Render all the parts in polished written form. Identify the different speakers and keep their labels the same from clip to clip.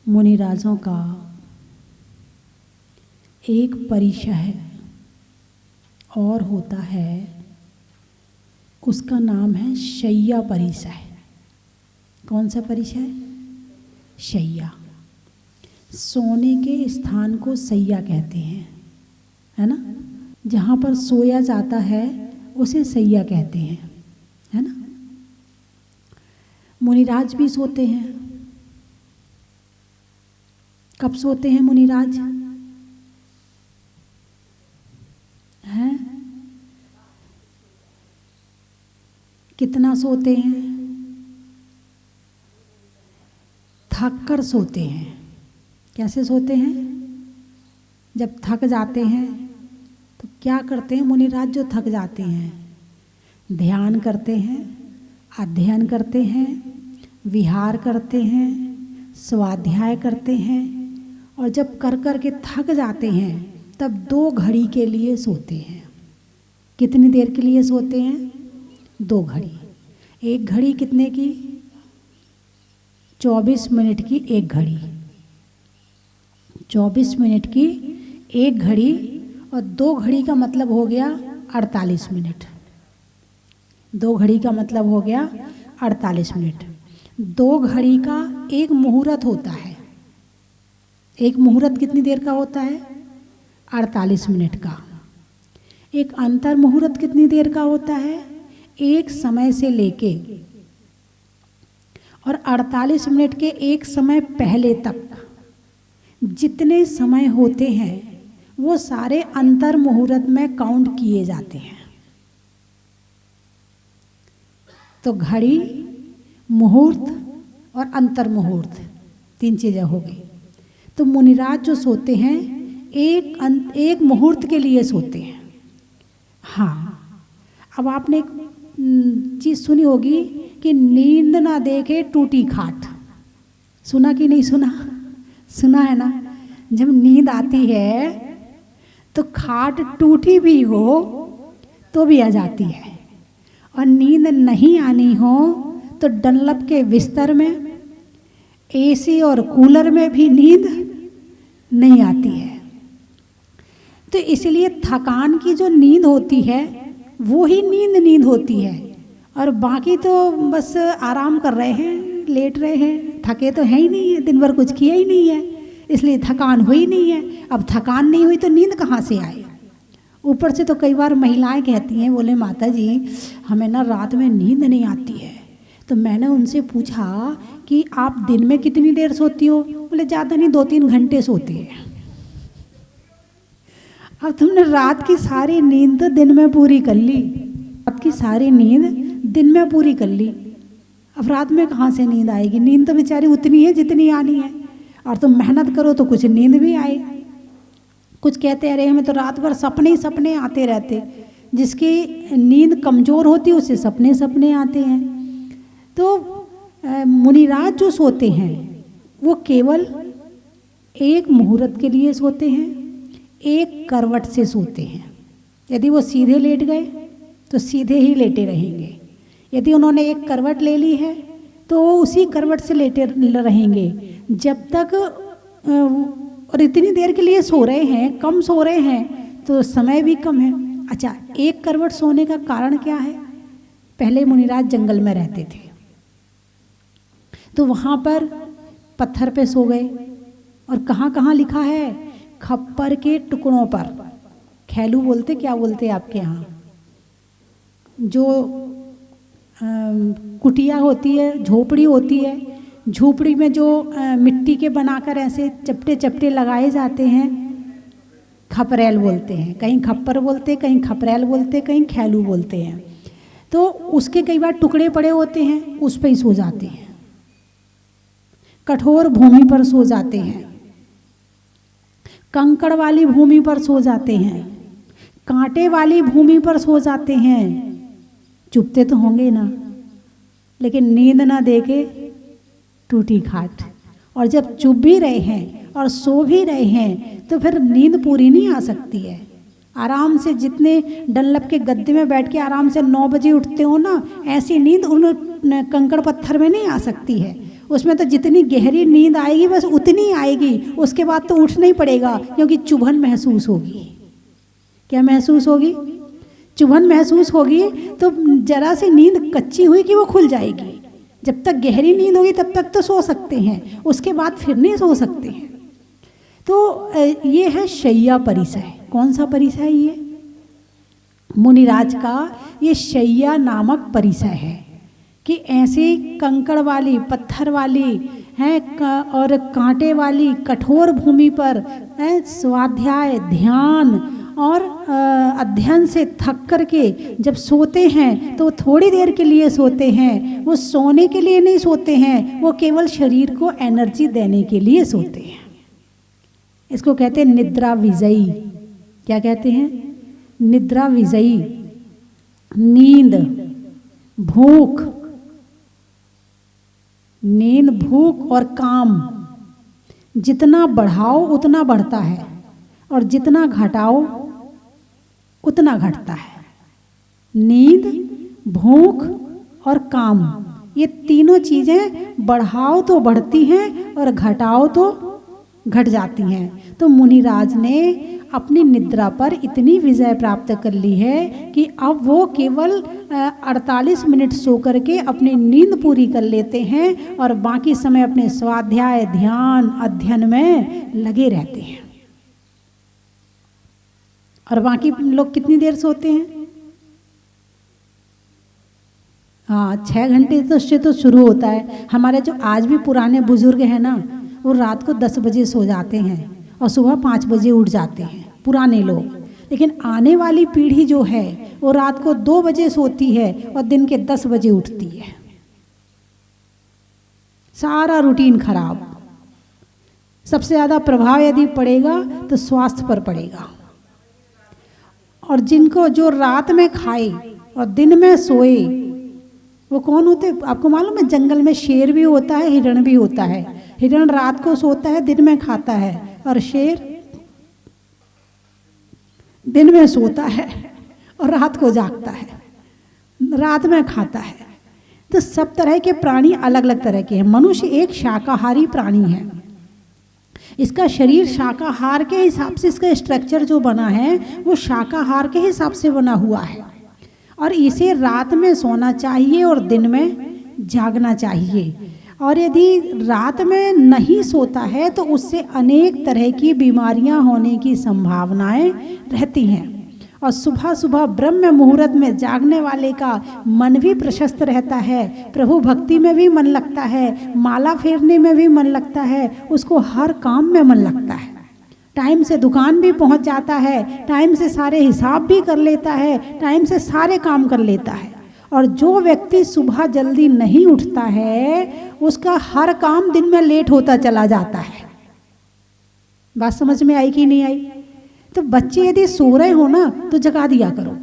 Speaker 1: मुनिराजों का एक परिशह और होता है, उसका नाम है शय्या परिशह। कौन सा परिशह? शय्या। सोने के स्थान को शय्या कहते हैं, है ना। जहाँ पर सोया जाता है उसे शय्या कहते हैं, है ना। मुनिराज भी सोते हैं। कब सोते हैं मुनिराज? हैं? कितना सोते हैं? थक कर सोते हैं। कैसे सोते हैं? जब थक जाते हैं तो क्या करते हैं मुनिराज जो थक जाते हैं? ध्यान करते हैं, अध्ययन करते हैं, विहार करते हैं, स्वाध्याय करते हैं, और जब कर कर के थक जाते हैं तब 2 घड़ी के लिए सोते हैं। कितनी देर के लिए सोते हैं? 2 घड़ी। एक घड़ी कितने की? 24 मिनट की एक घड़ी। 24 मिनट की एक घड़ी, और 2 घड़ी का मतलब हो गया 48 मिनट। 2 घड़ी का मतलब हो गया 48 मिनट। 2 घड़ी का एक मुहूर्त होता है। एक मुहूर्त कितनी देर का होता है? 48 मिनट का। एक अंतर मुहूर्त कितनी देर का होता है? एक समय से लेके और 48 मिनट के एक समय पहले तक जितने समय होते हैं वो सारे अंतर मुहूर्त में काउंट किए जाते हैं। तो घड़ी, मुहूर्त और अंतर मुहूर्त 3 चीज़ें हो गई। तो मुनिराज जो सोते हैं एक मुहूर्त के लिए सोते हैं। हाँ, अब आपने एक चीज़ सुनी होगी कि नींद ना देखे टूटी खाट। सुना कि नहीं सुना? सुना है ना। जब नींद आती है तो खाट टूटी भी हो तो भी आ जाती है, और नींद नहीं आनी हो तो डनलप के बिस्तर में, एसी और कूलर में भी नींद नहीं आती है। तो इसलिए थकान की जो नींद होती है वो ही नींद होती है, और बाकी तो बस आराम कर रहे हैं, लेट रहे हैं, थके तो है ही नहीं है, दिन भर कुछ किया ही नहीं है, इसलिए थकान हुई नहीं है। अब थकान नहीं हुई तो नींद कहाँ से आए? ऊपर से तो कई बार महिलाएं कहती हैं, बोले माता जी हमें ना रात में नींद नहीं आती है। तो मैंने उनसे पूछा कि आप दिन में कितनी देर सोती हो? बोले ज़्यादा नहीं, 2-3 घंटे सोती है। अब तुमने रात की सारी नींद तो दिन में पूरी कर ली, रात की सारी नींद दिन में पूरी कर ली, अब रात में कहाँ से नींद आएगी? नींद तो बेचारी उतनी है जितनी आनी है, और तुम मेहनत करो तो कुछ नींद भी आए। कुछ कहते अरे हमें तो रात भर सपने ही सपने आते रहते। जिसकी नींद कमज़ोर होती है उसे सपने सपने आते हैं। तो मुनिराज जो सोते हैं वो केवल एक मुहूर्त के लिए सोते हैं, एक करवट से सोते हैं। यदि वो सीधे लेट गए तो सीधे ही लेटे रहेंगे, यदि उन्होंने एक करवट ले ली है तो वो उसी करवट से लेटे रहेंगे जब तक, और इतनी देर के लिए सो रहे हैं, कम सो रहे हैं तो समय भी कम है। अच्छा, एक करवट सोने का कारण क्या है? पहले मुनिराज जंगल में रहते थे तो वहाँ पर पत्थर पे सो गए, और कहाँ कहाँ लिखा है? खप्पर के टुकड़ों पर। खैलू बोलते, क्या बोलते आपके यहाँ? जो कुटिया होती है, झोपड़ी होती है, झोपड़ी में जो मिट्टी के बनाकर ऐसे चपटे चपटे लगाए जाते हैं, खपरेल बोलते हैं। कहीं खप्पर बोलते, कहीं खपरेल बोलते, कहीं खैलू बोलते हैं। तो उसके कई बार टुकड़े पड़े होते हैं, उस पर ही सो जाते हैं। कठोर भूमि पर सो जाते हैं, कंकड़ वाली भूमि पर सो जाते हैं, कांटे वाली भूमि पर सो जाते हैं। चुपते तो होंगे ना, लेकिन नींद ना देके टूटी खाट। और जब चुप भी रहे हैं और सो भी रहे हैं तो फिर नींद पूरी नहीं आ सकती है। आराम से जितने डनलप के गद्दे में बैठ के आराम से 9 बजे उठते हो ना, ऐसी नींद उन कंकड़ पत्थर में नहीं आ सकती है। उसमें तो जितनी गहरी नींद आएगी बस उतनी आएगी, उसके बाद तो उठना ही पड़ेगा, क्योंकि चुभन महसूस होगी। क्या महसूस होगी? चुभन महसूस होगी। तो जरा सी नींद कच्ची हुई कि वो खुल जाएगी। जब तक गहरी नींद होगी तब तक तो सो सकते हैं, उसके बाद फिर नहीं सो सकते हैं। तो ये है शैया परिसय। कौन सा परिसय ये? मुनिराज का ये शैया नामक परिसय है कि ऐसी कंकड़ वाली, पत्थर वाली हैं और कांटे वाली कठोर भूमि पर स्वाध्याय, ध्यान और अध्ययन से थक करके जब सोते हैं तो थोड़ी देर के लिए सोते हैं। वो सोने के लिए नहीं सोते हैं, वो केवल शरीर को एनर्जी देने के लिए सोते हैं। इसको कहते हैं निद्रा विजयी। क्या कहते हैं? निद्रा विजयी। नींद, भूख, नींद, भूख और काम जितना बढ़ाओ उतना बढ़ता है, और जितना घटाओ उतना घटता है। नींद, भूख और काम, ये तीनों चीजें बढ़ाओ तो बढ़ती हैं और घटाओ तो घट जाती हैं। तो मुनिराज ने अपनी निद्रा पर इतनी विजय प्राप्त कर ली है कि अब वो केवल 48 मिनट सो करके अपनी नींद पूरी कर लेते हैं और बाकी समय अपने स्वाध्याय, ध्यान, अध्ययन में लगे रहते हैं। और बाकी लोग कितनी देर सोते हैं? हाँ, 6 घंटे तो उससे तो शुरू होता है। हमारे जो आज भी पुराने बुजुर्ग हैं ना, वो रात को 10 बजे सो जाते हैं और सुबह 5 बजे उठ जाते हैं, पुराने लोग। लेकिन आने वाली पीढ़ी जो है वो रात को 2 बजे सोती है और दिन के 10 बजे उठती है। सारा रूटीन खराब। सबसे ज़्यादा प्रभाव यदि पड़ेगा तो स्वास्थ्य पर पड़ेगा। और जिनको जो रात में खाए और दिन में सोए, वो कौन होते? आपको मालूम है, जंगल में शेर भी होता है, हिरण भी होता है। हिरण रात को सोता है, दिन में खाता है, और शेर दिन में सोता है और रात को जागता है, रात में खाता है। तो सब तरह के प्राणी अलग अलग तरह के हैं। मनुष्य एक शाकाहारी प्राणी है। इसका शरीर शाकाहार के हिसाब से, इसका स्ट्रक्चर जो बना है वो शाकाहार के हिसाब से बना हुआ है। और इसे रात में सोना चाहिए और दिन में जागना चाहिए। और यदि रात में नहीं सोता है तो उससे अनेक तरह की बीमारियां होने की संभावनाएं रहती हैं। और सुबह सुबह ब्रह्म मुहूर्त में जागने वाले का मन भी प्रशस्त रहता है, प्रभु भक्ति में भी मन लगता है, माला फेरने में भी मन लगता है, उसको हर काम में मन लगता है। टाइम से दुकान भी पहुंच जाता है, टाइम से सारे हिसाब भी कर लेता है, टाइम से सारे काम कर लेता है। और जो व्यक्ति सुबह जल्दी नहीं उठता है उसका हर काम दिन में लेट होता चला जाता है। बात समझ में आई कि नहीं आई? तो बच्चे यदि सो रहे हो ना तो जगा दिया करो,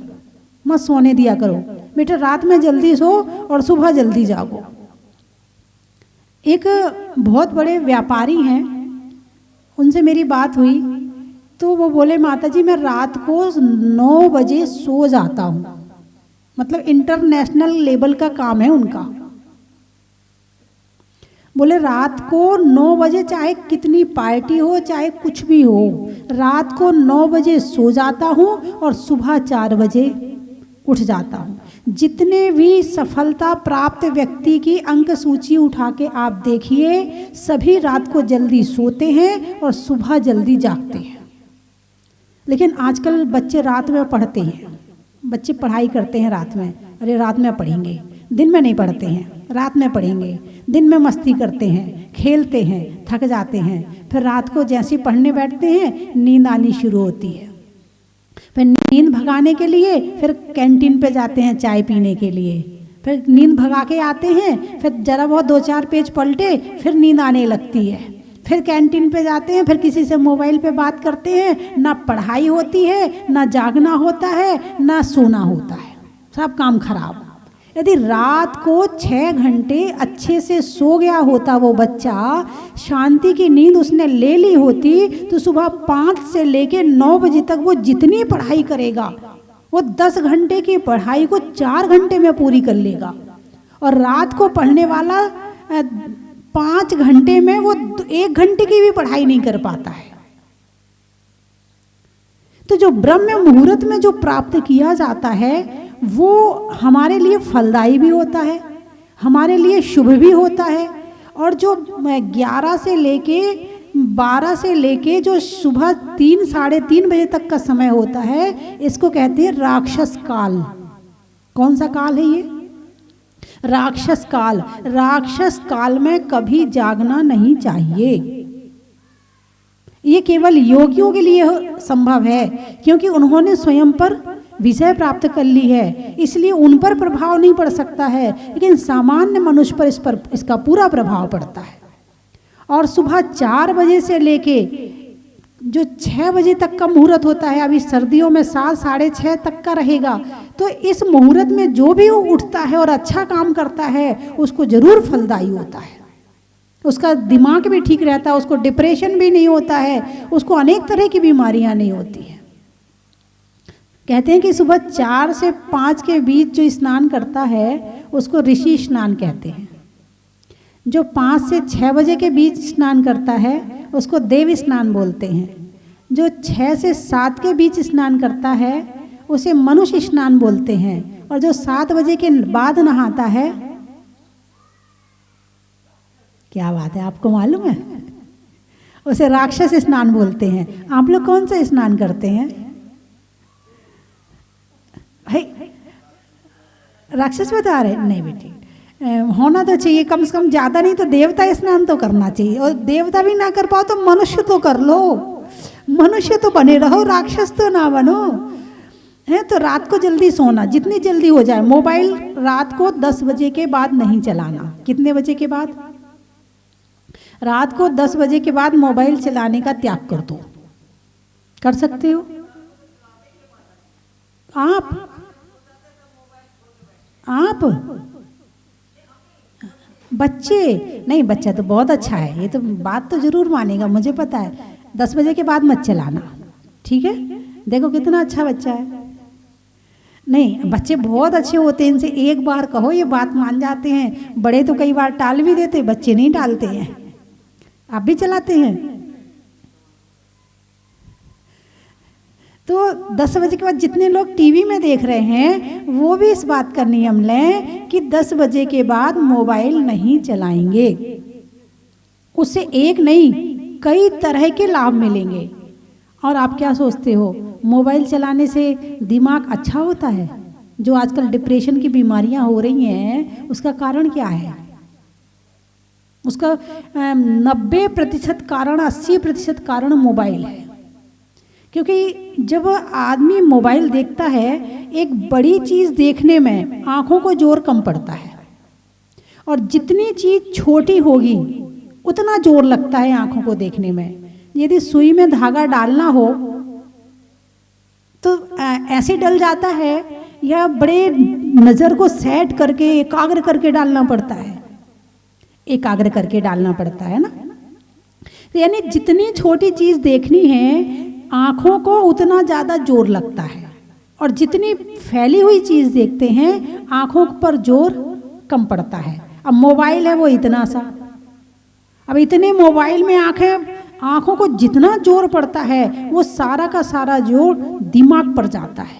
Speaker 1: मत सोने दिया करो। बेटा रात में जल्दी सो और सुबह जल्दी जागो। एक बहुत बड़े व्यापारी हैं, उनसे मेरी बात हुई तो वो बोले, माता जी मैं रात को 9 बजे सो जाता हूँ। मतलब इंटरनेशनल लेवल का काम है उनका। बोले रात को 9 बजे, चाहे कितनी पार्टी हो चाहे कुछ भी हो, रात को 9 बजे सो जाता हूँ और सुबह 4 बजे उठ जाता हूँ। जितने भी सफलता प्राप्त व्यक्ति की अंक सूची उठा के आप देखिए, सभी रात को जल्दी सोते हैं और सुबह जल्दी जागते हैं। लेकिन आजकल बच्चे रात में पढ़ते हैं, बच्चे पढ़ाई करते हैं रात में। अरे रात में पढ़ेंगे, दिन में नहीं पढ़ते हैं, रात में पढ़ेंगे। दिन में मस्ती करते हैं, खेलते हैं, थक जाते हैं, फिर रात को जैसे पढ़ने बैठते हैं नींद आनी शुरू होती है। फिर नींद भगाने के लिए फिर कैंटीन पे जाते हैं चाय पीने के लिए, फिर नींद भगा के आते हैं, फिर जरा बहुत 2-4 पेज पलटे, फिर नींद आने लगती है। फिर कैंटीन पे जाते हैं, फिर किसी से मोबाइल पे बात करते हैं। ना पढ़ाई होती है, ना जागना होता है, ना सोना होता है, सब काम खराब। यदि रात को 6 घंटे अच्छे से सो गया होता वो बच्चा, शांति की नींद उसने ले ली होती, तो सुबह 5 से लेके 9 बजे तक वो जितनी पढ़ाई करेगा वो 10 घंटे की पढ़ाई को 4 घंटे में पूरी कर लेगा। और रात को पढ़ने वाला 5 घंटे में वो 1 घंटे की भी पढ़ाई नहीं कर पाता है। तो जो ब्रह्म मुहूर्त में जो प्राप्त किया जाता है वो हमारे लिए फलदायी भी होता है, हमारे लिए शुभ भी होता है। और जो 11 से लेके 12 से लेके जो सुबह 3 साढ़े 3 बजे तक का समय होता है, इसको कहते हैं राक्षस काल। कौन सा काल है ये? राक्षस काल। राक्षस काल में कभी जागना नहीं चाहिए। ये केवल योगियों के लिए संभव है, क्योंकि उन्होंने स्वयं पर विजय प्राप्त कर ली है, इसलिए उन पर प्रभाव नहीं पड़ सकता है, लेकिन सामान्य मनुष्य पर इसका पूरा प्रभाव पड़ता है। और सुबह 4 बजे से लेके जो 6 बजे तक का मुहूर्त होता है, अभी सर्दियों में 7 साढ़े 6 तक का रहेगा, तो इस मुहूर्त में जो भी उठता है और अच्छा काम करता है उसको जरूर फलदायी होता है। उसका दिमाग भी ठीक रहता है, उसको डिप्रेशन भी नहीं होता है, उसको अनेक तरह की बीमारियां नहीं होती है। कहते हैं कि सुबह 4 से 5 के बीच जो स्नान करता है उसको ऋषि स्नान कहते हैं। जो 5 से 6 बजे के बीच स्नान करता है उसको देव स्नान बोलते हैं। जो 6 से 7 के बीच स्नान करता है उसे मनुष्य स्नान बोलते हैं। और जो 7 बजे के बाद नहाता है, क्या बात है, आपको मालूम है, उसे राक्षस स्नान बोलते हैं। आप लोग कौन सा स्नान करते हैं? भाई राक्षस बता रहे? नहीं बेटी, होना तो चाहिए, कम से कम ज्यादा नहीं तो देवता स्नान तो करना चाहिए। और देवता भी ना कर पाओ तो मनुष्य तो कर लो, मनुष्य तो बने रहो, राक्षस तो ना बनो है। तो रात को जल्दी सोना, जितनी जल्दी हो जाए। मोबाइल रात को 10 बजे के बाद नहीं चलाना। कितने बजे के बाद? रात को 10 बजे के बाद मोबाइल चलाने का त्याग कर दो। कर सकते हो आप? बच्चे नहीं, बच्चा तो बहुत अच्छा है, ये तो बात तो जरूर मानेगा, मुझे पता है। 10 बजे के बाद मत चलाना, ठीक है? देखो कितना अच्छा बच्चा है। नहीं, बच्चे बहुत अच्छे होते हैं, इनसे एक बार कहो ये बात मान जाते हैं। बड़े तो कई बार टाल भी देते, बच्चे नहीं टालते हैं। आप भी चलाते हैं? तो 10 बजे के बाद जितने लोग टीवी में देख रहे हैं वो भी इस बात का नियम लें कि 10 बजे के बाद मोबाइल नहीं चलाएंगे। उससे एक नहीं, कई तरह के लाभ मिलेंगे। और आप क्या सोचते हो, मोबाइल चलाने से दिमाग अच्छा होता है? जो आजकल डिप्रेशन की बीमारियां हो रही हैं उसका कारण क्या है? उसका 90% कारण, 80% कारण मोबाइल है। क्योंकि जब आदमी मोबाइल देखता है, एक बड़ी चीज़ देखने में आँखों को जोर कम पड़ता है, और जितनी चीज़ छोटी होगी उतना जोर लगता है आँखों को देखने में। यदि सुई में धागा डालना हो तो ऐसे डल जाता है, या बड़े नज़र को सेट करके एकाग्र करके डालना पड़ता है, एकाग्र करके डालना पड़ता है ना। तो यानी जितनी छोटी चीज़ देखनी है आँखों को उतना ज़्यादा जोर लगता है, और जितनी फैली हुई चीज़ देखते हैं आँखों पर जोर कम पड़ता है। अब मोबाइल है वो इतना सा, अब इतने मोबाइल में आँखों को जितना जोर पड़ता है वो सारा का सारा जोर दिमाग पर जाता है,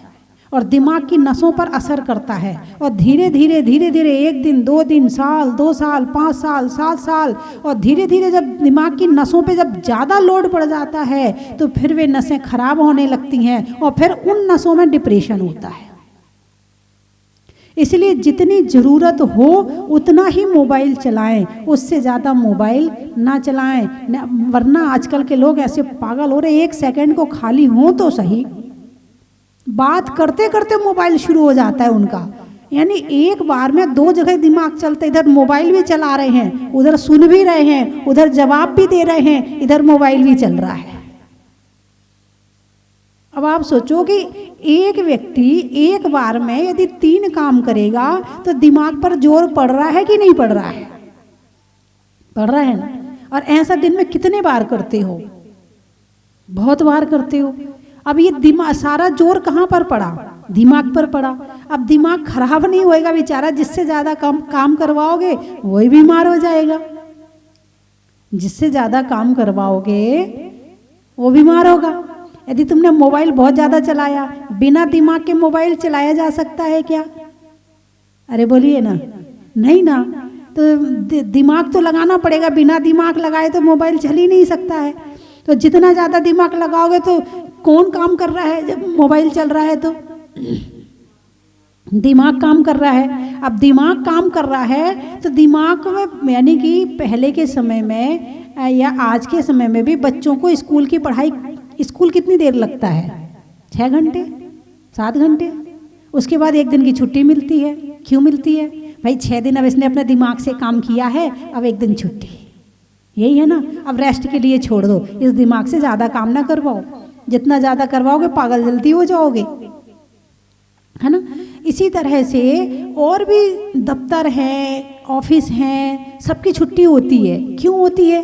Speaker 1: और दिमाग की नसों पर असर करता है। और धीरे धीरे धीरे धीरे 1 दिन 2 दिन, साल 2 साल 5 साल 7 साल, और धीरे धीरे जब दिमाग की नसों पे जब ज़्यादा लोड पड़ जाता है तो फिर वे नसें खराब होने लगती हैं, और फिर उन नसों में डिप्रेशन होता है। इसलिए जितनी ज़रूरत हो उतना ही मोबाइल चलाएं, उससे ज़्यादा मोबाइल ना चलाएं। वरना आजकल के लोग ऐसे पागल हो रहे, 1 सेकंड को खाली हो तो सही, बात करते करते मोबाइल शुरू हो जाता है उनका। यानी एक बार में 2 जगह दिमाग चलते, इधर मोबाइल भी चला रहे हैं, उधर सुन भी रहे हैं, उधर जवाब भी दे रहे हैं, इधर मोबाइल भी चल रहा है। अब आप सोचो कि एक व्यक्ति एक बार में यदि 3 काम करेगा तो दिमाग पर जोर पड़ रहा है कि नहीं पड़ रहा है? पड़ रहा है ना। और ऐसा दिन में कितने बार करते हो? बहुत बार करते हो। अब ये दिमाग सारा जोर कहाँ पर पड़ा? दिमाग पर पड़ा। अब दिमाग खराब नहीं होएगा बेचारा, जिससे ज़्यादा काम करवाओगे वही बीमार हो जाएगा। जिससे ज़्यादा काम करवाओगे वो बीमार होगा। यदि तुमने मोबाइल बहुत ज़्यादा चलाया, बिना दिमाग के मोबाइल चलाया जा सकता है क्या? अरे बोलिए ना, नहीं ना। तो दिमाग तो लगाना पड़ेगा, बिना दिमाग लगाए तो मोबाइल चल ही नहीं सकता है। तो जितना ज़्यादा दिमाग लगाओगे तो कौन काम कर रहा है जब मोबाइल चल रहा है? तो दिमाग काम कर रहा है। अब दिमाग काम कर रहा है तो दिमाग में, यानी कि पहले के समय में या आज के समय में भी बच्चों को स्कूल की पढ़ाई, स्कूल कितनी देर लगता है? 6 घंटे 7 घंटे। उसके बाद 1 दिन की छुट्टी मिलती है। क्यों मिलती है भाई? 6 दिन अब इसने अपने दिमाग से काम किया है, अब 1 दिन छुट्टी, यही है ना। अब रेस्ट के लिए छोड़ दो, इस दिमाग से ज़्यादा काम ना करवाओ। जितना ज़्यादा करवाओगे पागल जल्दी हो जाओगे, है ना। इसी तरह से और भी दफ्तर हैं, ऑफिस हैं, सबकी छुट्टी होती है। क्यों होती है?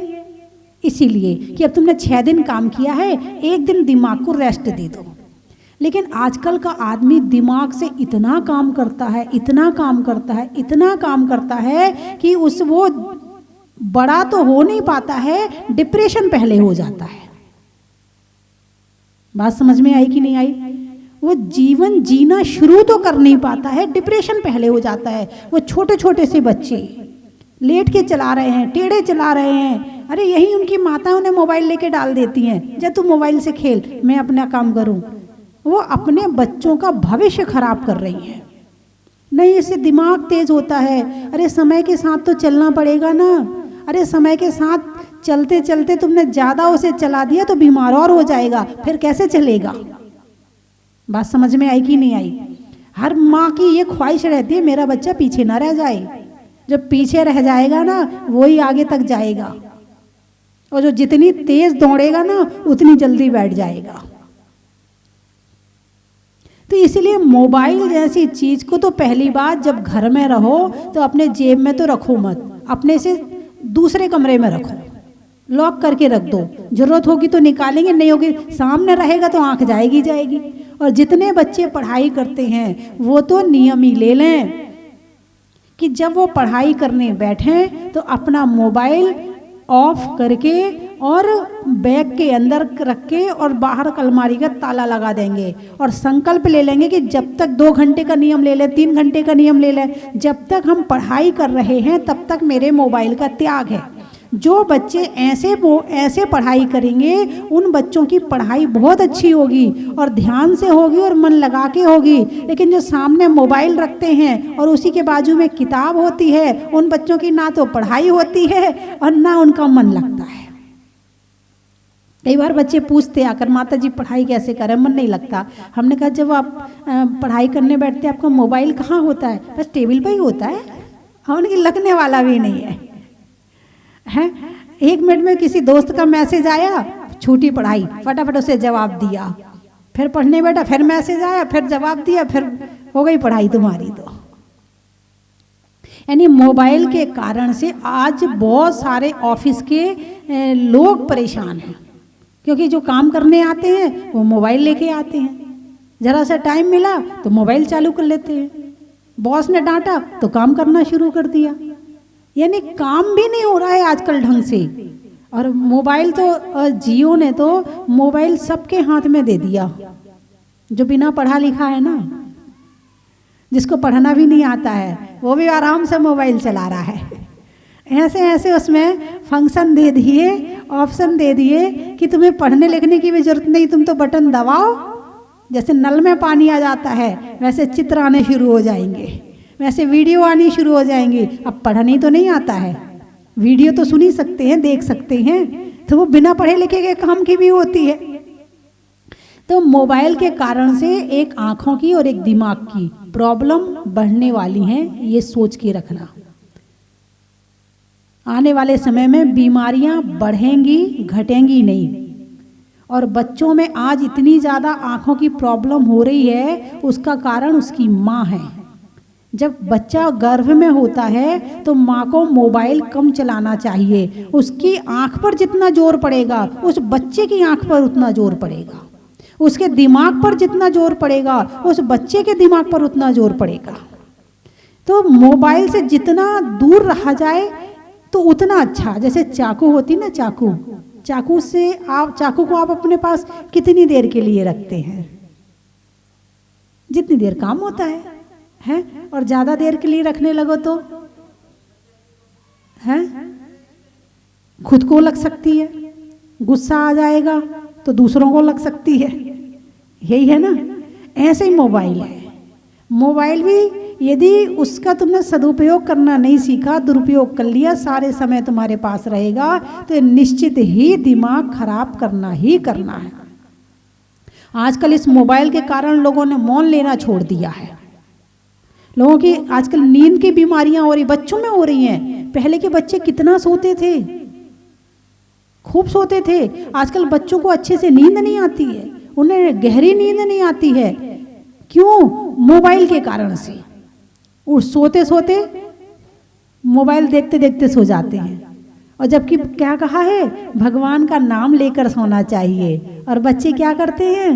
Speaker 1: इसीलिए कि अब तुमने 6 दिन काम किया है, 1 दिन दिमाग को रेस्ट दे दो। लेकिन आजकल का आदमी दिमाग से इतना काम करता है, इतना काम करता है, इतना काम करता है कि वो बड़ा तो हो नहीं पाता है, डिप्रेशन पहले हो जाता है। बात समझ में आई कि नहीं आई? वो जीवन जीना शुरू तो कर नहीं पाता है, डिप्रेशन पहले हो जाता है। वो छोटे छोटे से बच्चे लेट के चला रहे हैं, टेढ़े चला रहे हैं। अरे यही उनकी माता उन्हें मोबाइल लेके डाल देती हैं, जब तू मोबाइल से खेल, मैं अपना काम करूं। वो अपने बच्चों का भविष्य खराब कर रही हैं। नहीं, इससे दिमाग तेज होता है। अरे समय के साथ तो चलना पड़ेगा ना। अरे समय के साथ चलते चलते तुमने ज़्यादा उसे चला दिया तो बीमार और हो जाएगा, फिर कैसे चलेगा? बात समझ में आई कि नहीं आई? हर माँ की ये ख्वाहिश रहती है मेरा बच्चा पीछे ना रह जाए। जब पीछे रह जाएगा ना, वही आगे तक जाएगा, और जो जितनी तेज दौड़ेगा ना उतनी जल्दी बैठ जाएगा। तो इसलिए मोबाइल जैसी चीज को तो पहली बात, जब घर में रहो तो अपने जेब में तो रखो मत, अपने से दूसरे कमरे में रखो, लॉक करके रख दो। जरूरत होगी तो निकालेंगे, नहीं होगी सामने रहेगा तो आंख जाएगी जाएगी। और जितने बच्चे पढ़ाई करते हैं वो तो नियम ही ले लें कि जब वो पढ़ाई करने बैठें तो अपना मोबाइल ऑफ करके और बैग के अंदर रख के और बाहर अलमारी का ताला लगा देंगे, और संकल्प ले लेंगे कि जब तक 2 घंटे का नियम ले लें, 3 घंटे का नियम ले लें, जब तक हम पढ़ाई कर रहे हैं तब तक मेरे मोबाइल का त्याग है। जो बच्चे ऐसे पढ़ाई करेंगे उन बच्चों की पढ़ाई बहुत अच्छी होगी और ध्यान से होगी और मन लगा के होगी। लेकिन जो सामने मोबाइल रखते हैं और उसी के बाजू में किताब होती है, उन बच्चों की ना तो पढ़ाई होती है और ना उनका मन लगता है। कई बार बच्चे पूछते आकर, माता जी पढ़ाई कैसे करें, मन नहीं लगता। हमने कहा जब आप पढ़ाई करने बैठते आपका मोबाइल कहाँ होता है? बस टेबल पर ही होता है, हाँ, उनकी लगने वाला भी नहीं है। 1 मिनट में किसी दोस्त का मैसेज आया, छूटी पढ़ाई, फटाफट उसे जवाब दिया, फिर पढ़ने बैठा, फिर मैसेज आया, फिर जवाब दिया, फिर हो गई पढ़ाई तुम्हारी। तो यानी मोबाइल के कारण से आज बहुत सारे ऑफिस के लोग परेशान हैं, क्योंकि जो काम करने आते हैं वो मोबाइल लेके आते हैं। जरा सा टाइम मिला तो मोबाइल चालू कर लेते हैं, बॉस ने डांटा तो काम करना शुरू कर दिया। यानी काम भी नहीं हो रहा है आजकल ढंग से। और मोबाइल तो जियो ने तो मोबाइल सबके हाथ में दे दिया, जो बिना पढ़ा लिखा है ना, जिसको पढ़ना भी नहीं आता है वो भी आराम से मोबाइल चला रहा है। ऐसे ऐसे उसमें फंक्शन दे दिए, ऑप्शन दे दिए कि तुम्हें पढ़ने लिखने की भी जरूरत नहीं, तुम तो बटन दबाओ, जैसे नल में पानी आ जाता है वैसे चित्र आने शुरू हो जाएंगे, वैसे वीडियो आनी शुरू हो जाएंगी। अब पढ़नी तो नहीं आता है, वीडियो तो सुन ही सकते हैं, देख सकते हैं, तो वो बिना पढ़े लिखे के काम की भी होती है। तो मोबाइल के कारण से एक आँखों की और एक दिमाग की प्रॉब्लम बढ़ने वाली है, ये सोच के रखना। आने वाले समय में बीमारियां बढ़ेंगी, घटेंगी नहीं। और बच्चों में आज इतनी ज़्यादा आँखों की प्रॉब्लम हो रही है, उसका कारण उसकी माँ है। जब बच्चा गर्भ में होता है तो माँ को मोबाइल कम चलाना चाहिए। उसकी आँख पर जितना जोर पड़ेगा उस बच्चे की आँख पर उतना जोर पड़ेगा, उसके दिमाग पर जितना जोर पड़ेगा उस बच्चे के दिमाग पर उतना जोर पड़ेगा। तो मोबाइल से जितना दूर रहा जाए तो उतना अच्छा। जैसे चाकू होती ना, चाकू से चाकू को आप अपने पास कितनी देर के लिए रखते हैं? जितनी देर काम होता है? और ज्यादा देर के लिए रखने लगो तो है खुद को लग सकती है, गुस्सा आ जाएगा तो दूसरों को लग सकती है, यही है ना। ऐसे ही मोबाइल है। मोबाइल भी यदि उसका तुमने सदुपयोग करना नहीं सीखा, दुरुपयोग कर लिया, सारे समय तुम्हारे पास रहेगा तो निश्चित ही दिमाग खराब करना ही करना है। आजकल इस मोबाइल के कारण लोगों ने मौन लेना छोड़ दिया है। लोगों की आजकल नींद की बीमारियां हो रही, बच्चों में हो रही हैं। पहले के बच्चे कितना सोते थे, खूब सोते थे। आजकल बच्चों को अच्छे से नींद नहीं आती है, उन्हें गहरी नींद नहीं आती है। क्यों? मोबाइल के कारण से। वो सोते सोते मोबाइल देखते देखते सो जाते हैं। और जबकि क्या कहा है, भगवान का नाम लेकर सोना चाहिए, और बच्चे क्या करते हैं?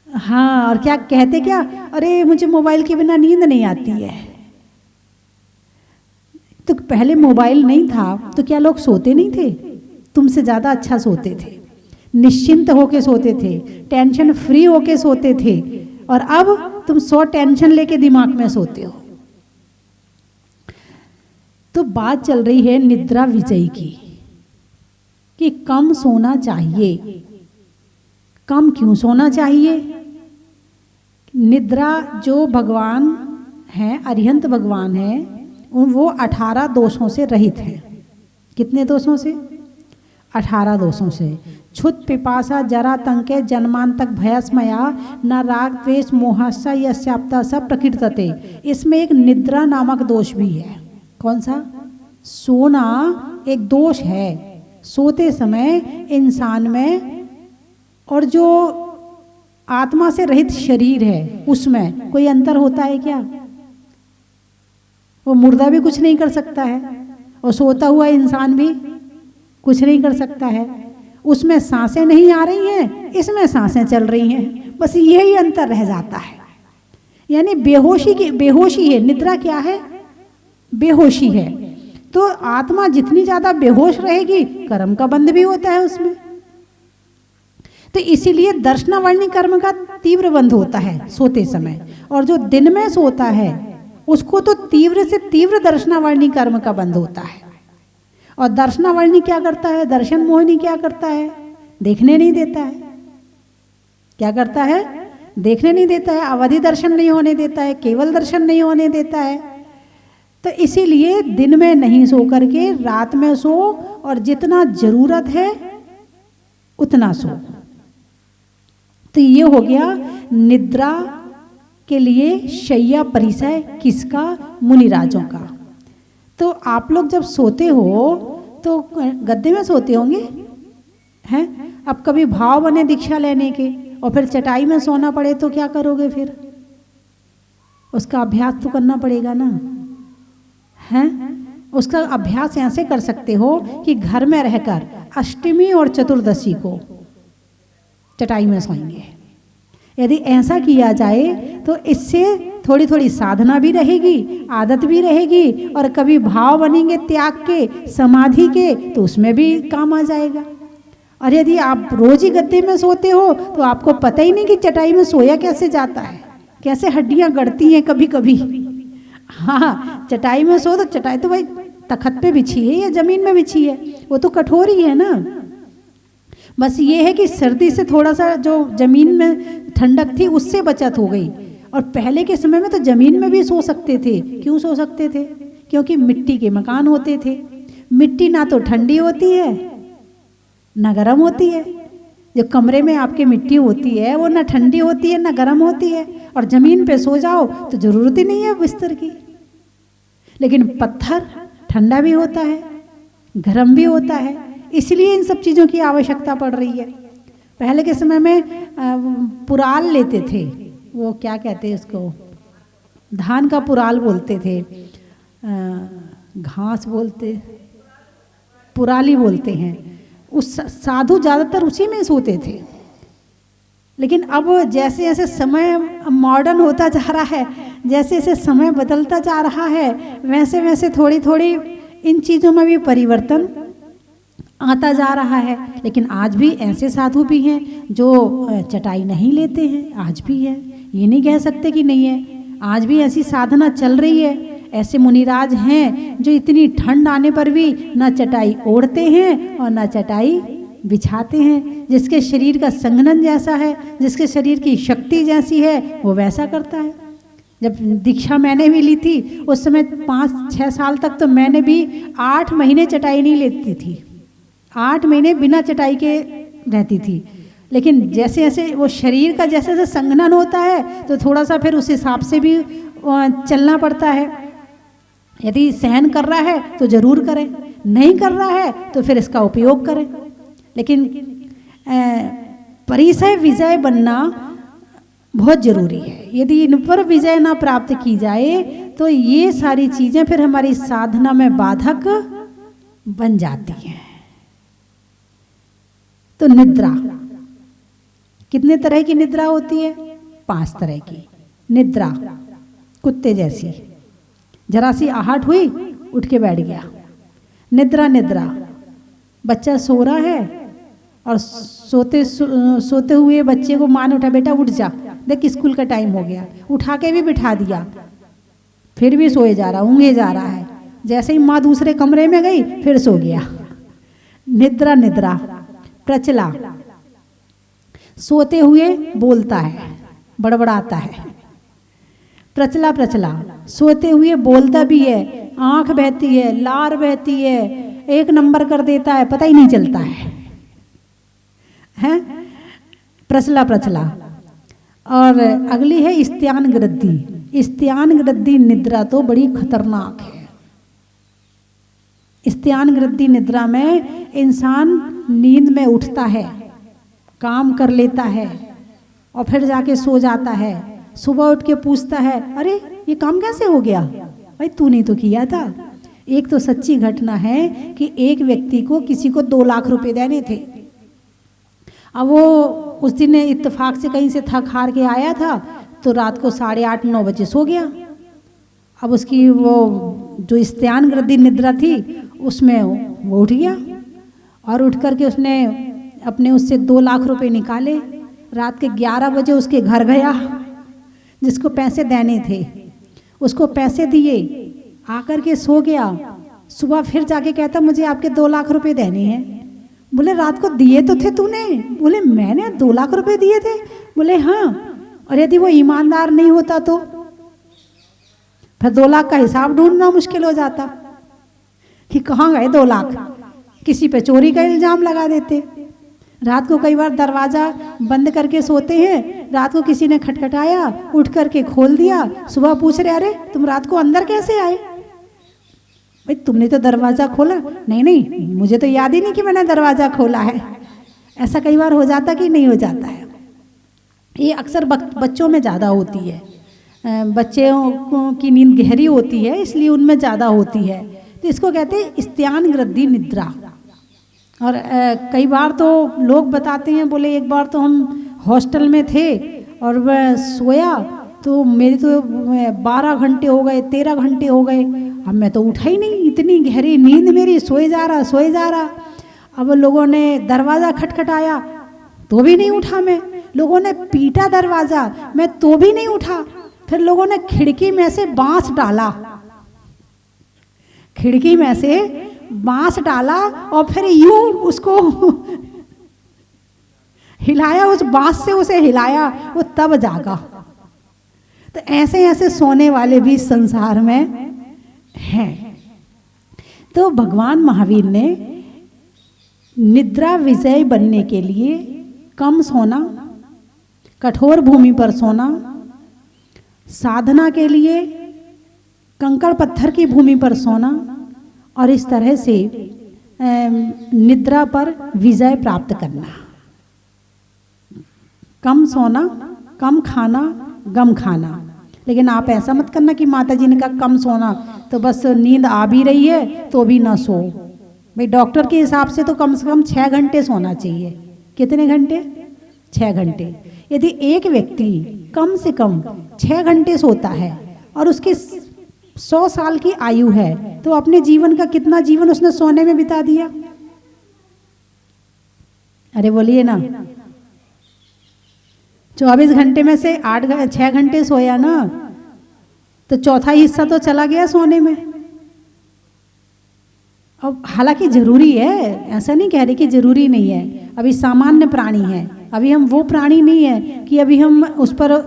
Speaker 1: हाँ, और क्या कहते, क्या, अरे मुझे मोबाइल के बिना नींद नहीं आती है। तो पहले मोबाइल नहीं था तो क्या लोग सोते नहीं थे? तुमसे ज्यादा अच्छा सोते थे, निश्चिंत होके सोते थे, टेंशन फ्री होके सोते थे। और अब तुम 100 टेंशन लेके दिमाग में सोते हो। तो बात चल रही है निद्रा विजय की, कि कम सोना चाहिए। कम क्यों सोना चाहिए? निद्रा जो भगवान हैं, अरिहंत भगवान हैं, वो 18 दोषों से रहित हैं। कितने दोषों से? 18 दोषों से। क्षुत पिपासा जरा तंके जन्मांतक भयस्मया न राग द्वेष मोहाशा यस्याप्ता सब प्रकृतते। इसमें एक निद्रा नामक दोष भी है। कौन सा? सोना एक दोष है। सोते समय इंसान में, और जो आत्मा से रहित शरीर है उसमें कोई अंतर होता है क्या? वो मुर्दा भी कुछ नहीं कर सकता है, और सोता हुआ इंसान भी कुछ नहीं कर सकता है। उसमें सांसें नहीं आ रही हैं, इसमें सांसें चल रही हैं, बस यही अंतर रह जाता है। यानी बेहोशी है। निद्रा क्या है? बेहोशी है। तो आत्मा जितनी ज्यादा बेहोश रहेगी, कर्म का बंध भी होता है उसमें। तो इसीलिए दर्शनावरणी कर्म का तीव्र बंध होता है सोते समय, और जो दिन में सोता है उसको तो तीव्र से तीव्र दर्शनावरणी कर्म का बंध होता है। और दर्शनावरणी क्या करता है? दर्शन मोहिनी क्या करता है? देखने नहीं देता है। क्या करता है? देखने नहीं देता है, अवधि दर्शन नहीं होने देता है, केवल दर्शन नहीं होने देता है। तो इसीलिए दिन में नहीं सो करके रात में सो, और जितना जरूरत है उतना सो। तो ये हो गया निद्रा के लिए शय्या परिचय किसका? मुनिराजों का। तो आप लोग जब सोते हो तो गद्दे में सोते होंगे, हैं? अब कभी भाव बने दीक्षा लेने के, और फिर चटाई में सोना पड़े तो क्या करोगे? फिर उसका अभ्यास तो करना पड़ेगा ना, हैं? उसका अभ्यास ऐसे कर सकते हो कि घर में रहकर अष्टमी और चतुर्दशी को चटाई में सोएंगे। यदि ऐसा किया जाए तो इससे थोड़ी थोड़ी साधना भी रहेगी, आदत भी रहेगी, और कभी भाव बनेंगे त्याग के, समाधि के, तो उसमें भी काम आ जाएगा। और यदि आप रोज ही गद्दे में सोते हो तो आपको पता ही नहीं कि चटाई में सोया कैसे जाता है, कैसे हड्डियां गड़ती हैं कभी कभी। हाँ, चटाई में सो तो चटाई तो भाई तखत पे बिछी है या जमीन में बिछी है, वो तो कठोर ही है ना। बस ये है कि सर्दी से थोड़ा सा जो जमीन में ठंडक थी उससे बचत हो गई। और पहले के समय में तो जमीन में भी सो सकते थे। क्यों सो सकते थे? क्योंकि मिट्टी के मकान होते थे। मिट्टी ना तो ठंडी होती है ना गर्म होती है। जो कमरे में आपके मिट्टी होती है वो ना ठंडी होती है ना गर्म होती है। और जमीन पे सो जाओ तो जरूरत ही नहीं है बिस्तर की। लेकिन पत्थर ठंडा भी होता है, गर्म भी होता है, इसलिए इन सब चीज़ों की आवश्यकता पड़ रही है। पहले के समय में पुराल लेते थे, वो क्या कहते हैं उसको, धान का पुराल बोलते थे, घास बोलते, पुराली बोलते हैं। उस साधु ज़्यादातर उसी में सोते थे। लेकिन अब जैसे जैसे समय मॉडर्न होता जा रहा है, जैसे जैसे समय बदलता जा रहा है वैसे वैसे थोड़ी थोड़ी इन चीज़ों में भी परिवर्तन आता जा रहा है। लेकिन आज भी ऐसे साधु भी हैं जो चटाई नहीं लेते हैं, आज भी है, ये नहीं कह सकते कि नहीं है। आज भी ऐसी साधना चल रही है। ऐसे मुनिराज हैं जो इतनी ठंड आने पर भी न चटाई ओढ़ते हैं और न चटाई बिछाते हैं। जिसके शरीर का संघनन जैसा है, जिसके शरीर की शक्ति जैसी है, वो वैसा करता है। जब दीक्षा मैंने भी ली थी उस समय 5-6 साल तक तो मैंने भी 8 महीने चटाई नहीं लेती थी, 8 महीने बिना चटाई के रहती थी। लेकिन जैसे जैसे वो शरीर का जैसे जैसे संघनन होता है तो थोड़ा सा फिर उस हिसाब से भी चलना पड़ता है। यदि सहन कर रहा है तो जरूर करें, नहीं कर रहा है तो फिर इसका उपयोग करें। लेकिन परिसय विजय बनना बहुत जरूरी है। यदि इन पर विजय ना प्राप्त की जाए तो ये सारी चीजें फिर हमारी साधना में बाधक बन जाती हैं। तो निद्रा, कितने तरह की निद्रा होती है? 5 तरह की निद्रा। कुत्ते जैसी, जरा सी आहट हुई उठ के बैठ गया, निद्रा। निद्रा, बच्चा सो रहा है और सोते हुए बच्चे को माँ ने उठा, बेटा उठ जा, देख स्कूल का टाइम हो गया, उठा के भी बिठा दिया, फिर भी सोए जा रहा, ऊँघे जा रहा है। जैसे ही माँ दूसरे कमरे में गई फिर सो गया। निद्रा। निद्रा। प्रचला, सोते हुए बोलता है, बड़बड़ाता है। प्रचला। प्रचला, सोते हुए बोलता भी है, आंख बहती है, लार बहती है, 1 नंबर कर देता है, पता ही नहीं चलता है? प्रचला। प्रचला। और अगली है स्त्यान गृद्धि। स्त्यान गृद्धि निद्रा तो बड़ी खतरनाक है। स्त्यान गृद्धि निद्रा में इंसान नींद में उठता है, काम कर लेता है और फिर जाके सो जाता है। सुबह उठ के पूछता है, अरे ये काम कैसे हो गया? भाई तूने तो किया था। एक तो सच्ची घटना है कि एक व्यक्ति को किसी को 2 लाख रुपए देने थे। अब वो उस दिन इत्तेफाक से कहीं से थक हार के आया था तो रात को 8:30-9 बजे सो गया। अब उसकी वो जो स्त्यान गृद्धि निद्रा थी उसमें वो उठ गया और उठ करके उसने अपने उससे 2 लाख रुपए निकाले। रात के 11 बजे उसके घर गया, जिसको पैसे देने थे उसको पैसे दिए, आकर के सो गया। सुबह फिर जाके कहता मुझे आपके 2 लाख रुपए देने हैं। बोले रात को दिए तो थे तूने? बोले मैंने 2 लाख रुपए दिए थे। बोले हाँ। और यदि वो ईमानदार नहीं होता तो फिर 2 लाख का हिसाब ढूंढना मुश्किल हो जाता कि कहाँ गए 2 लाख। किसी पे चोरी का इल्जाम लगा देते। रात को कई बार दरवाजा बंद करके सोते हैं, रात को किसी ने खटखटाया, उठ करके खोल दिया, सुबह पूछ रहे अरे तुम रात को अंदर कैसे आए? भाई तुमने तो दरवाजा खोला। नहीं नहीं, मुझे तो याद ही नहीं कि मैंने दरवाजा खोला है। ऐसा कई बार हो जाता कि नहीं हो जाता है। ये अक्सर बच्चों में ज़्यादा होती है। बच्चों की नींद गहरी होती है इसलिए उनमें ज़्यादा होती है। तो इसको कहते हैं स्त्यान गृद्धि निद्रा। और कई बार तो लोग बताते हैं, बोले एक बार तो हम हॉस्टल में थे और वह सोया तो मेरे तो 12 घंटे हो गए, 13 घंटे हो गए, अब मैं तो उठा ही नहीं, इतनी गहरी नींद मेरी, सोए जा रहा। अब लोगों ने दरवाज़ा खटखटाया तो भी नहीं उठा मैं, लोगों ने पीटा दरवाज़ा, मैं तो भी नहीं उठा। फिर लोगों ने खिड़की में से बांस डाला, खिड़की में से बांस डाला और फिर यूं उसको हिलाया, उस बांस से उसे हिलाया, वो तब जागा। तो ऐसे ऐसे सोने वाले भी संसार में हैं। तो भगवान महावीर ने निद्रा विजय बनने के लिए कम सोना, कठोर भूमि पर सोना, साधना के लिए कंकड़ पत्थर की भूमि पर सोना और इस तरह से निद्रा पर विजय प्राप्त करना। कम सोना, कम खाना, गम खाना। लेकिन आप ऐसा मत करना कि माता जी ने कहा कम सोना तो बस नींद आ भी रही है तो भी ना सो। भाई डॉक्टर के हिसाब से तो कम से कम 6 घंटे सोना चाहिए। कितने घंटे? 6 घंटे। यदि एक व्यक्ति कम से कम 6 घंटे सोता है और उसकी 100 साल की आयु है, तो अपने जीवन का कितना जीवन उसने सोने में बिता दिया? अरे बोलिए ना, 24 घंटे में से 6 घंटे सोया ना, तो चौथा हिस्सा तो चला गया सोने में। अब हालांकि जरूरी है, ऐसा नहीं कह रहे कि जरूरी नहीं है, अभी सामान्य प्राणी है, अभी हम वो प्राणी नहीं है कि अभी हम उस पर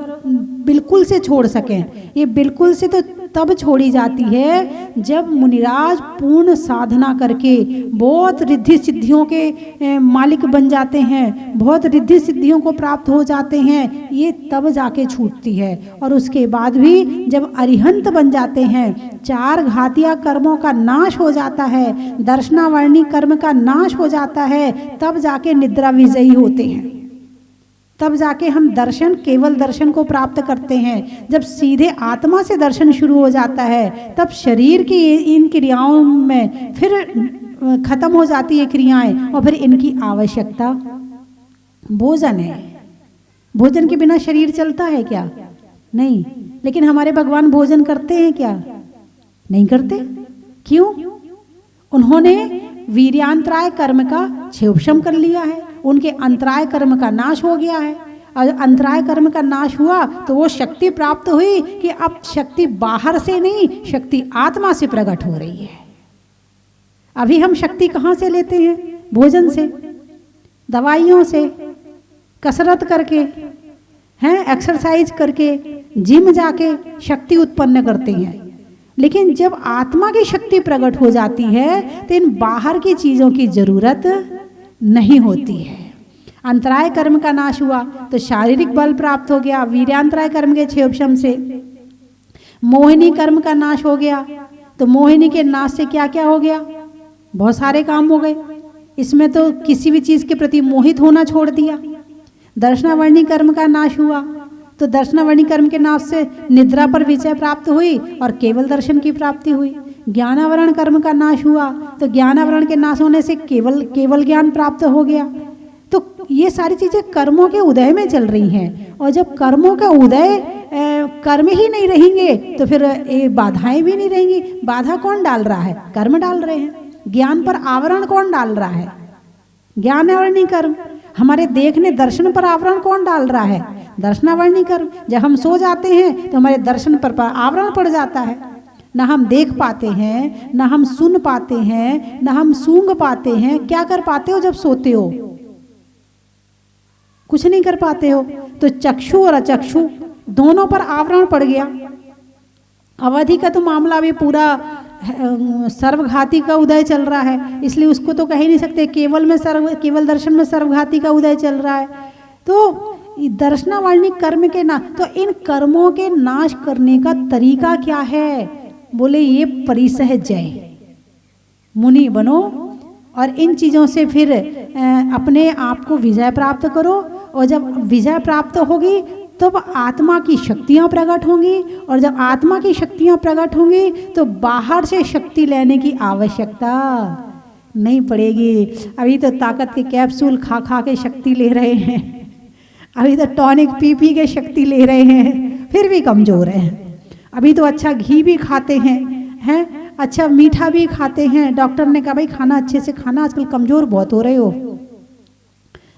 Speaker 1: बिल्कुल से छोड़ सकें। ये बिल्कुल से तो तब छोड़ी जाती है जब मुनिराज पूर्ण साधना करके बहुत रिद्धि सिद्धियों के मालिक बन जाते हैं, बहुत रिद्धि सिद्धियों को प्राप्त हो जाते हैं, ये तब जाके छूटती है। और उसके बाद भी जब अरिहंत बन जाते हैं, 4 घातिया कर्मों का नाश हो जाता है, दर्शनावर्णी कर्म का नाश हो जाता है, तब जाके निद्रा विजयी होते हैं, तब जाके हम दर्शन, केवल दर्शन को प्राप्त करते हैं। जब सीधे आत्मा से दर्शन शुरू हो जाता है, तब शरीर की इन क्रियाओं में फिर खत्म हो जाती है क्रियाएं, और फिर इनकी आवश्यकता भोजन है। भोजन के बिना शरीर चलता है क्या? नहीं। लेकिन हमारे भगवान भोजन करते हैं क्या? नहीं करते। क्यों? उन्होंने वीर्यांतराय कर्म का क्षयोपशम कर लिया है, उनके अंतराय कर्म का नाश हो गया है। और अंतराय कर्म का नाश हुआ तो वो शक्ति प्राप्त हुई कि अब शक्ति बाहर से नहीं, शक्ति आत्मा से प्रकट हो रही है। अभी हम शक्ति कहाँ से लेते हैं? भोजन से, दवाइयों से, कसरत करके, हैं, एक्सरसाइज करके, जिम जाके शक्ति उत्पन्न करते हैं। लेकिन जब आत्मा की शक्ति प्रकट हो जाती है तो इन बाहर की चीज़ों की जरूरत नहीं होती है। अंतराय कर्म का नाश हुआ तो शारीरिक बल प्राप्त हो गया वीर्यांतराय कर्म के क्षयोपशम से। मोहिनी कर्म का नाश हो गया तो मोहिनी के नाश से क्या क्या हो गया? बहुत सारे काम हो गए। इसमें तो किसी भी चीज़ के प्रति मोहित होना छोड़ दिया। दर्शनावर्णी कर्म का नाश हुआ तो दर्शनावर्णी कर्म के नाश से निद्रा पर विजय प्राप्त हुई और केवल दर्शन की प्राप्ति हुई। ज्ञानावरण कर्म का नाश हुआ तो ज्ञानावरण के नाश होने से केवल ज्ञान प्राप्त हो गया। तो ये सारी चीज़ें कर्मों के उदय में चल रही हैं, और जब कर्मों का उदय कर्म ही नहीं रहेंगे तो फिर बाधाएं भी नहीं रहेंगी। बाधा कौन डाल रहा है? कर्म डाल रहे हैं। ज्ञान पर आवरण कौन डाल रहा है? ज्ञानावरणी कर्म। हमारे देखने दर्शन पर आवरण कौन डाल रहा है? दर्शनावरणी कर्म। जब हम सो जाते हैं तो हमारे दर्शन पर आवरण पड़ जाता है, ना हम देख पाते हैं, ना हम सुन पाते हैं, ना हम सूंघ पाते हैं। क्या कर पाते हो जब सोते हो? कुछ नहीं कर पाते हो। तो चक्षु और अचक्षु दोनों पर आवरण पड़ गया। अवधि का तो मामला भी पूरा सर्वघाती का उदय चल रहा है, इसलिए उसको तो कह ही नहीं सकते। केवल दर्शन में सर्वघाती का उदय चल रहा है। तो दर्शनावर्णी कर्म के ना, तो इन कर्मों के नाश करने का तरीका क्या है? बोले ये परिसह जय, मुनि बनो और इन चीज़ों से फिर अपने आप को विजय प्राप्त करो। और जब विजय प्राप्त होगी तब आत्मा की शक्तियाँ प्रकट होंगी, और जब आत्मा की शक्तियाँ प्रकट होंगी तो बाहर से शक्ति लेने की आवश्यकता नहीं पड़ेगी। अभी तो ताकत के कैप्सूल खा खा के शक्ति ले रहे हैं, अभी तो टॉनिक पी पी के शक्ति ले रहे हैं, फिर भी कमज़ोर हैं। अभी तो अच्छा घी भी खाते हैं, अच्छा मीठा भी खाते हैं। डॉक्टर ने कहा भाई खाना अच्छे से खाना, आजकल कमज़ोर बहुत हो रहे हो,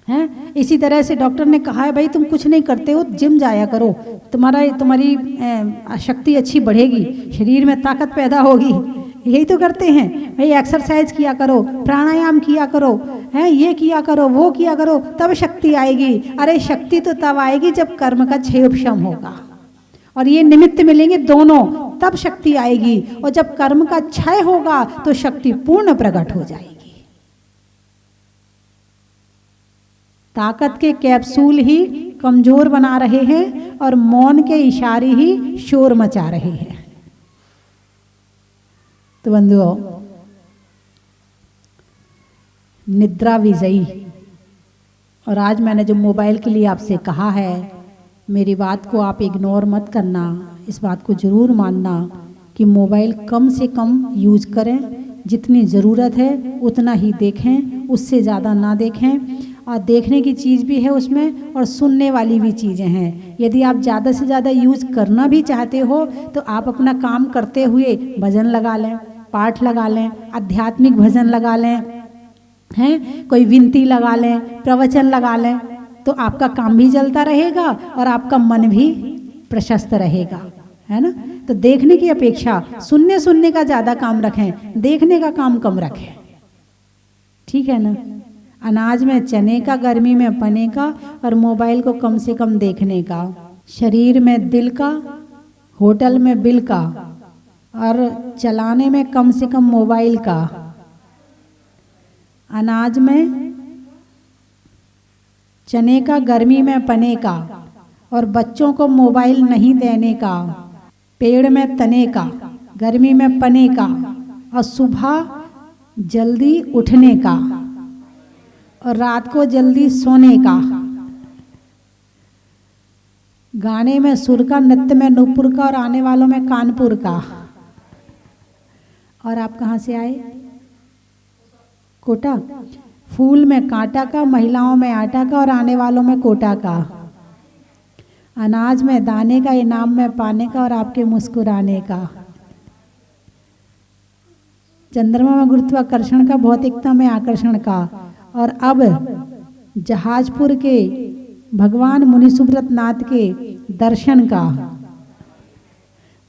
Speaker 1: हैं। इसी तरह से डॉक्टर ने कहा है भाई तुम कुछ नहीं करते हो, जिम जाया करो, तुम्हारी शक्ति अच्छी बढ़ेगी, शरीर में ताकत पैदा होगी। यही तो करते हैं भाई, एक्सरसाइज किया करो, प्राणायाम किया करो, हैं, ये किया करो, वो किया करो, तब शक्ति आएगी। अरे शक्ति तो तब आएगी जब कर्म का क्षयोपशम होगा, और ये निमित्त मिलेंगे दोनों, तब शक्ति आएगी। और जब कर्म का क्षय होगा तो शक्ति पूर्ण प्रकट हो जाएगी। ताकत के कैप्सूल ही कमजोर बना रहे हैं और मौन के इशारे ही शोर मचा रहे हैं। तो बंधुओं, निद्रा विजयी। और आज मैंने जो मोबाइल के लिए आपसे कहा है, मेरी बात को आप इग्नोर मत करना, इस बात को ज़रूर मानना कि मोबाइल कम से कम यूज करें, जितनी ज़रूरत है उतना ही देखें, उससे ज़्यादा ना देखें। और देखने की चीज़ भी है उसमें और सुनने वाली भी चीज़ें हैं। यदि आप ज़्यादा से ज़्यादा यूज़ करना भी चाहते हो तो आप अपना काम करते हुए भजन लगा लें, पाठ लगा लें, आध्यात्मिक भजन लगा लें, हैं कोई विनती लगा लें, प्रवचन लगा लें, तो आपका काम भी चलता रहेगा और आपका मन भी प्रशस्त रहेगा, है ना। तो देखने की अपेक्षा सुनने का ज़्यादा काम रखें, देखने का काम कम रखें, ठीक है ना। अनाज में चने का, गर्मी में पने का, और मोबाइल को कम से कम देखने का। शरीर में दिल का, होटल में बिल का, और चलाने में कम से कम मोबाइल का। अनाज में चने का, गर्मी में पने का, और बच्चों को मोबाइल नहीं देने का। पेड़ में तने का, गर्मी में पने का, और सुबह जल्दी उठने का, और रात को जल्दी सोने का। गाने में सुर का, नृत्य में नूपुर का, और आने वालों में कानपुर का। और आप कहाँ से आए? कोटा। फूल में कांटा का, महिलाओं में आटा का, और आने वालों में कोटा का। अनाज में दाने का, इनाम में पाने का, और आपके मुस्कुराने का। चंद्रमा में गुरुत्वाकर्षण का, भौतिकता में आकर्षण का। और अब जहाजपुर के भगवान मुनि सुब्रत नाथ के दर्शन का।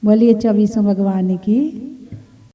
Speaker 1: बोलिए 24 भगवान की।